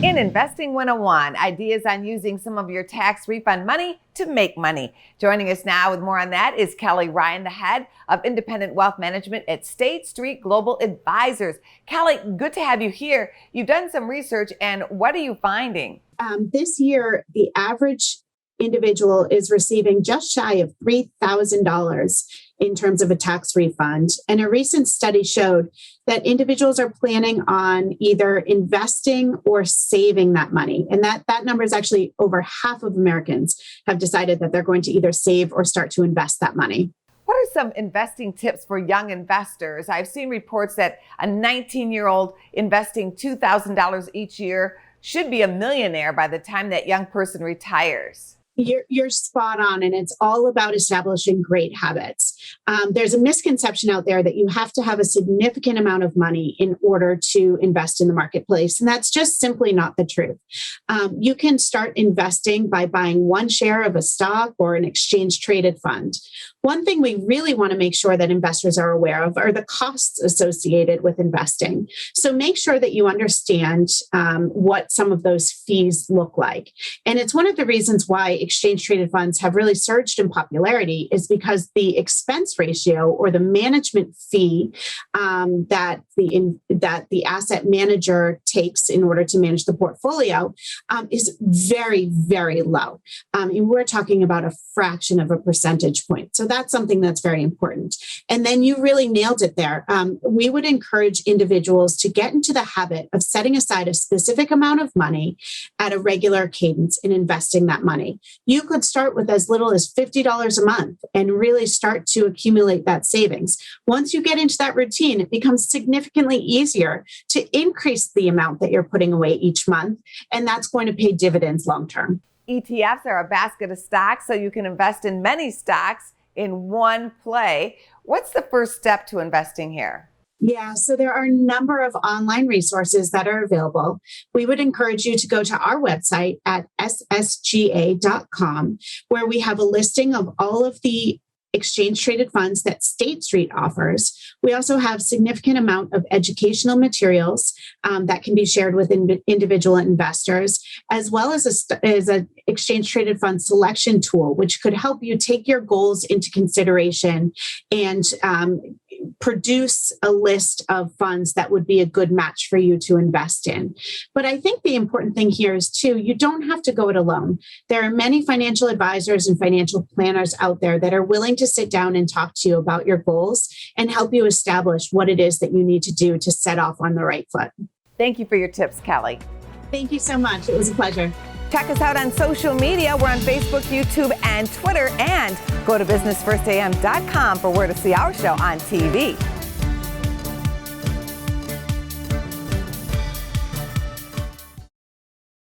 In Investing 101, ideas on using some of your tax refund money to make money. Joining us now with more on that is Kelly Ryan, the head of Independent Wealth Management at State Street Global Advisors. Kelly, good to have you here. You've done some research, and what are you finding? This year, the average individual is receiving just shy of $3,000 in terms of a tax refund. And a recent study showed that individuals are planning on either investing or saving that money. And that number is actually over half of Americans have decided that they're going to either save or start to invest that money. What are some investing tips for young investors? I've seen reports that a 19-year-old investing $2,000 each year should be a millionaire by the time that young person retires. You're spot on, and it's all about establishing great habits. There's a misconception out there that you have to have a significant amount of money in order to invest in the marketplace, and that's just simply not the truth. You can start investing by buying one share of a stock or an exchange-traded fund. One thing we really want to make sure that investors are aware of are the costs associated with investing. So make sure that you understand what some of those fees look like. And it's one of the reasons why exchange-traded funds have really surged in popularity is because the expense ratio or the management fee that the asset manager takes in order to manage the portfolio is very, very low. And we're talking about a fraction of a percentage point. So that's something that's very important. And then you really nailed it there. We would encourage individuals to get into the habit of setting aside a specific amount of money at a regular cadence and investing that money. You could start with as little as $50 a month and really start to accumulate that savings. Once you get into that routine, it becomes significantly easier to increase the amount that you're putting away each month, and that's going to pay dividends long term. ETFs are a basket of stocks, so you can invest in many stocks in one play. What's the first step to investing here? Yeah, so there are a number of online resources that are available. We would encourage you to go to our website at ssga.com, where we have a listing of all of the exchange-traded funds that State Street offers. We also have significant amount of educational materials that can be shared with individual investors, as well as an exchange-traded fund selection tool, which could help you take your goals into consideration and produce a list of funds that would be a good match for you to invest in. But I think the important thing here is, too, you don't have to go it alone. There are many financial advisors and financial planners out there that are willing to sit down and talk to you about your goals and help you establish what it is that you need to do to set off on the right foot. Thank you for your tips, Kelly. Thank you so much. It was a pleasure. Check us out on social media. We're on Facebook, YouTube, and Twitter. And go to businessfirstam.com for where to see our show on TV.